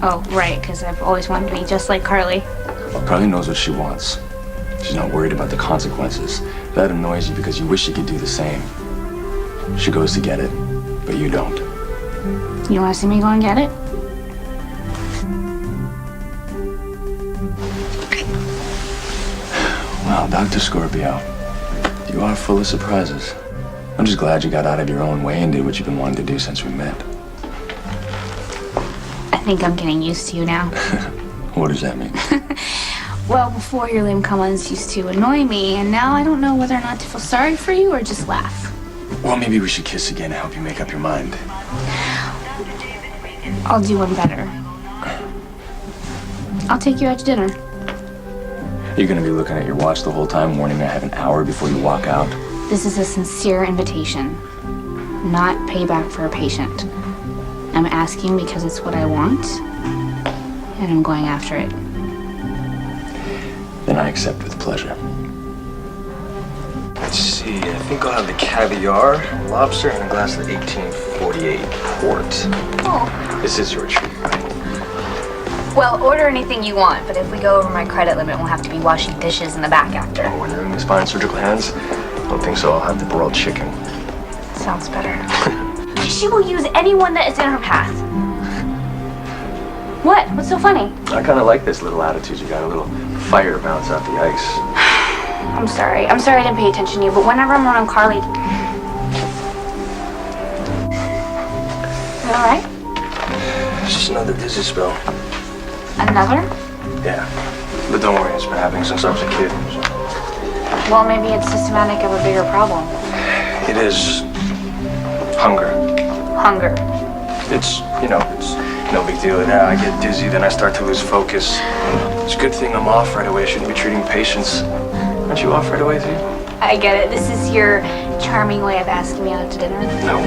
Oh, right, because I've always wanted to be just like Carly. Carly knows what she wants. She's not worried about the consequences. That annoys you because you wish you could do the same. She goes to get it, but you don't. You want to see me go and get it? Wow, Dr. Scorpio, you are full of surprises. I'm just glad you got out of your own way and did what you've been wanting to do since we met. I think I'm getting used to you now. What does that mean? Well, before your lame come-ons used to annoy me, and now I don't know whether or not to feel sorry for you or just laugh. Well, maybe we should kiss again to help you make up your mind. I'll do one better. I'll take you out to dinner. You're gonna be looking at your watch the whole time, warning me I have an hour before you walk out. This is a sincere invitation, not payback for a patient. I'm asking because it's what I want, and I'm going after it. Then I accept with pleasure. Let's see, I think I'll have the caviar, lobster, and a glass of 1848 port. Oh. This is your treat, right? Well, order anything you want, but if we go over my credit limit, we'll have to be washing dishes in the back after. Oh, when you're in these fine surgical hands? I don't think so. I'll have the broiled chicken. Sounds better. She will use anyone that is in her path. What? What's so funny? I kind of like this little attitude. You got a little fire bounce off the ice. I'm sorry. I'm sorry I didn't pay attention to you, but whenever I'm around Carly... You all right? It's just another dizzy spell. Another? Yeah. But don't worry, it's been happening since I was a kid. So. Well, maybe it's systematic of a bigger problem. It is hunger. Hunger. It's no big deal. Yeah, I get dizzy, then I start to lose focus. It's a good thing I'm off right away. I shouldn't be treating patients. Aren't you off right away, too? I get it. This is your charming way of asking me out to dinner. No.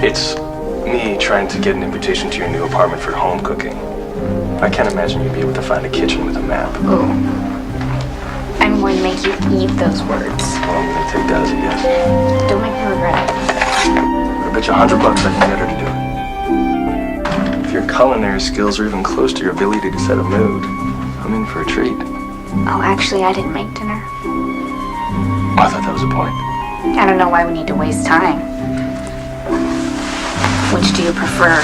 It's me trying to get an invitation to your new apartment for home cooking. I can't imagine you'd be able to find a kitchen with a map. Ooh. I'm going to make you eat those words. Well, I'm gonna take that as a yes. Don't make me regret it. I bet you $100 I can get her to do it. If your culinary skills are even close to your ability to set a mood, I'm in for a treat. Oh, actually, I didn't make dinner. I thought that was the point. I don't know why we need to waste time. Which do you prefer?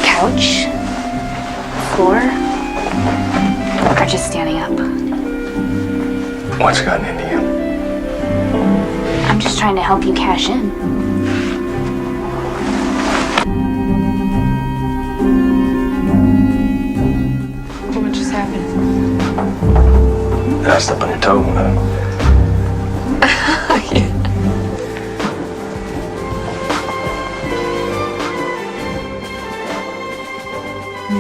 Couch? Floor? Or just standing up? What's gotten into you? I'm just trying to help you cash in. What just happened? I stepped on your toe.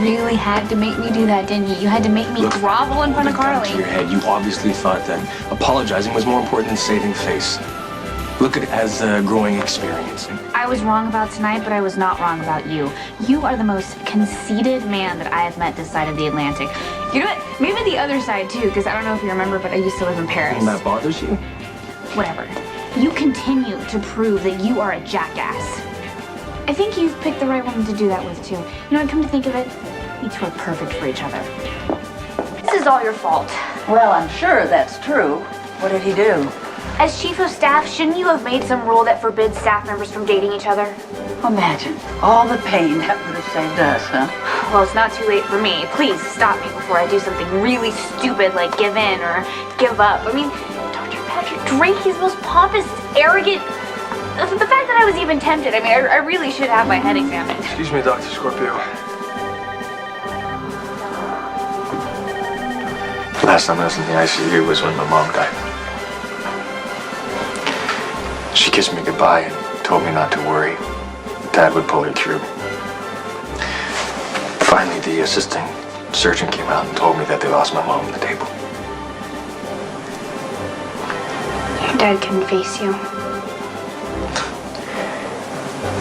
Really had to make me do that, didn't you? You had to make me grovel in front of Gun to Carly. your head. You obviously thought that apologizing was more important than saving face. Look at it as a growing experience. I was wrong about tonight, but I was not wrong about you. You are the most conceited man that I have met this side of the Atlantic. You know what? Maybe the other side too, because I don't know if you remember, but I used to live in Paris. And that bothers you? Whatever. You continue to prove that you are a jackass. I think you've picked the right woman to do that with too. You know, come to think of it, you two are perfect for each other. This is all your fault. Well, I'm sure that's true. What did he do? As chief of staff, shouldn't you have made some rule that forbids staff members from dating each other? Imagine all the pain that would have saved us, huh? Well, it's not too late for me. Please stop me before I do something really stupid like give in or give up. I mean, Dr. Patrick Drake, he's the most pompous, arrogant... The fact that I was even tempted, I mean, I really should have my head examined. Excuse me, Dr. Scorpio. Last time I was in the ICU was when my mom died. She kissed me goodbye and told me not to worry. Dad would pull her through. Finally, the assistant surgeon came out and told me that they lost my mom on the table. Your dad couldn't face you.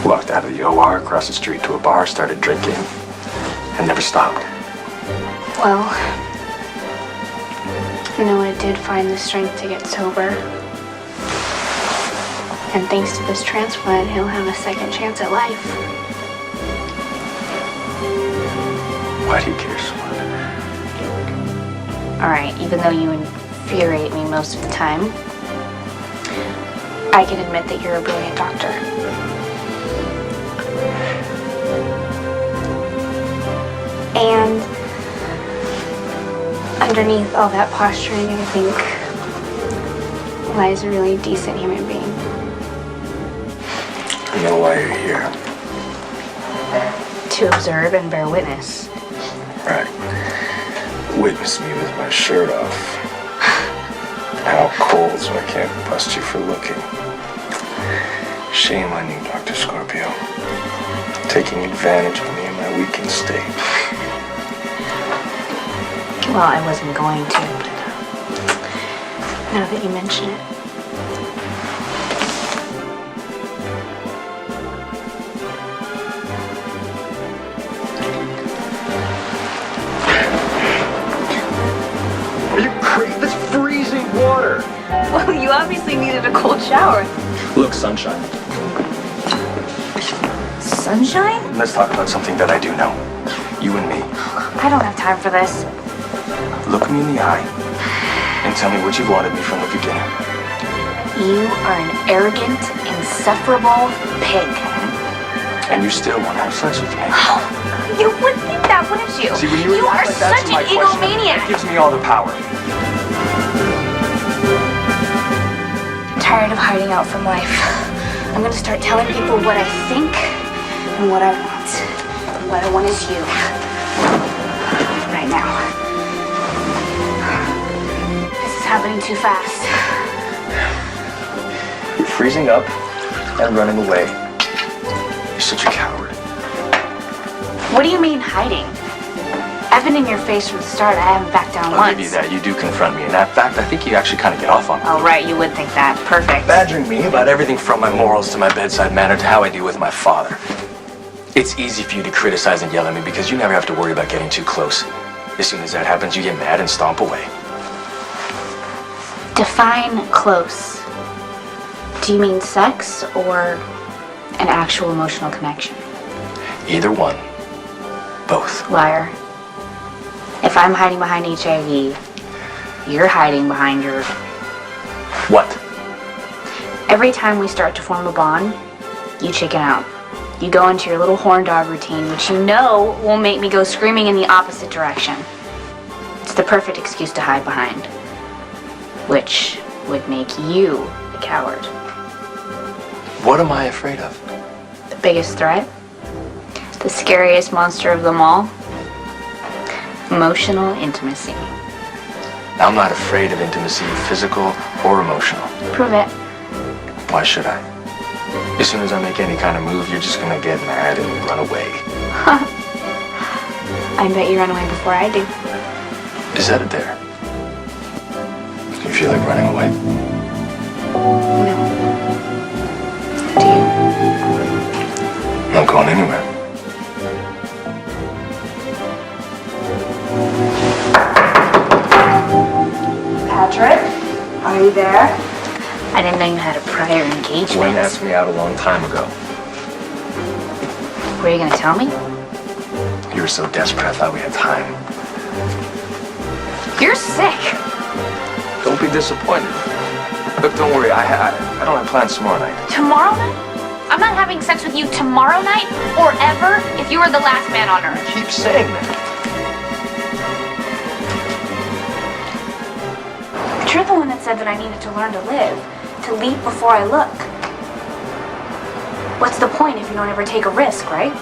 Walked out of the OR, across the street to a bar, started drinking, and never stopped. Well, Noah did find the strength to get sober. And thanks to this transplant, he'll have a second chance at life. Why do you care so much? All right, even though you infuriate me most of the time, I can admit that you're a brilliant doctor. And underneath all that posturing, I think lies a really decent human being. I know why you're here. To observe and bear witness. Right. Witness me with my shirt off. How cold so I can't bust you for looking. Shame on you, Dr. Scorpio. Taking advantage of me in my weakened state. Well, I wasn't going to, but now that you mention it. Are you crazy? That's freezing water. Well, you obviously needed a cold shower. Look, sunshine. Sunshine? Let's talk about something that I do know. You and me. I don't have time for this. Look me in the eye and tell me what you've wanted me from the beginning. You are an arrogant, insufferable pig. And you still want to have sex with me. You would think that, wouldn't you? See, when you are act like that such to my an question, egomaniac. it gives me all the power. Tired of hiding out from life. I'm gonna start telling people what I think and what I want. And what I want is you. Right now. This is happening too fast. You're freezing up and running away. You're such a coward. What do you mean hiding? I've been in your face from the start. I haven't backed down I'll once. give you that. You do confront me. In that fact, I think you actually kind of get off on me. Oh, right. You would think that. Perfect. Badgering me about everything from my morals to my bedside manner to how I deal with my father. It's easy for you to criticize and yell at me because you never have to worry about getting too close. As soon as that happens, you get mad and stomp away. Define close. Do you mean sex or an actual emotional connection? Either one. Both. Liar. If I'm hiding behind HIV, you're hiding behind your... What? Every time we start to form a bond, you chicken out. You go into your little horn dog routine, which you know will make me go screaming in the opposite direction. It's the perfect excuse to hide behind. Which would make you the coward. What am I afraid of? The biggest threat? The scariest monster of them all? Emotional intimacy. I'm not afraid of intimacy, physical or emotional. Prove it. Why should I? As soon as I make any kind of move, you're just gonna get mad and run away. I bet you run away before I do. Is that a dare? Do you feel like running away? No. Do you? I'm not going anywhere. Patrick, are you there? I didn't know you had a prior engagement. Wayne asked me out a long time ago. Were you gonna tell me? You were so desperate, I thought we had time. You're sick. Don't be disappointed. Look, don't worry. I don't have plans tomorrow night. Tomorrow night? I'm not having sex with you tomorrow night or ever if you were the last man on earth. Keep saying that. But you're the one that said that I needed to learn to live, to leap before I look. What's the point if you don't ever take a risk, right?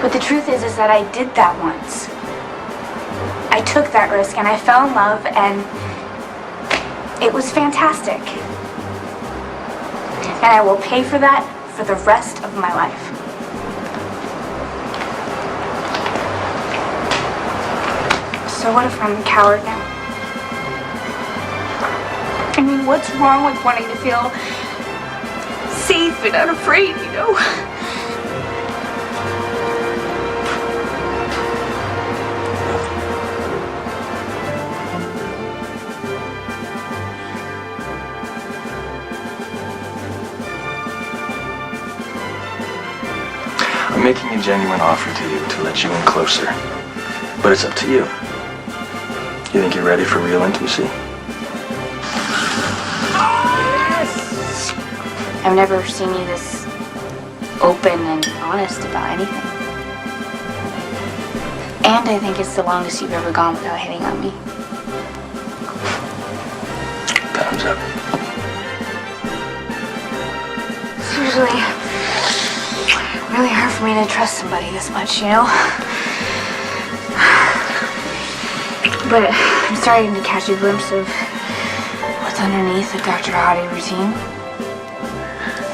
But the truth is that I did that once. I took that risk and I fell in love and it was fantastic. And I will pay for that for the rest of my life. So what if I'm a coward now? I mean, what's wrong with wanting to feel safe and unafraid, you know? I'm making a genuine offer to you to let you in closer. But it's up to you. You think you're ready for real intimacy? I've never seen you this open and honest about anything. And I think it's the longest you've ever gone without hitting on me. Time's up. It's usually really hard for me to trust somebody this much, you know? But I'm starting to catch a glimpse of what's underneath the Dr. Hottie routine.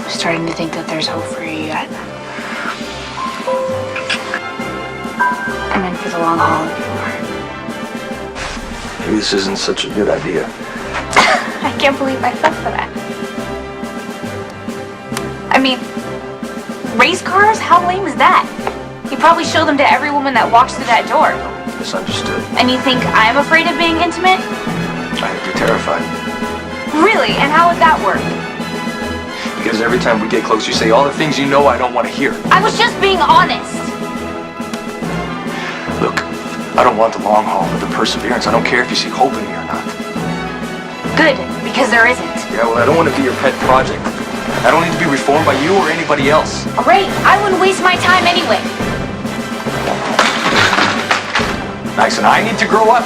I'm starting to think that there's hope for you yet. I'm in for the long haul if you are. Maybe this isn't such a good idea. I can't believe I fell for that. I mean, race cars? How lame is that? You probably show them to every woman that walks through that door. Misunderstood. And you think I'm afraid of being intimate? I hope you're terrified. Really? And how would that work? Because every time we get close, you say all the things you know I don't want to hear. I was just being honest. Look, I don't want the long haul, but the perseverance. I don't care if you see hope in me or not. Good, because there isn't. Yeah, well, I don't want to be your pet project. I don't need to be reformed by you or anybody else. Great, I wouldn't waste my time anyway. Nice, and I need to grow up.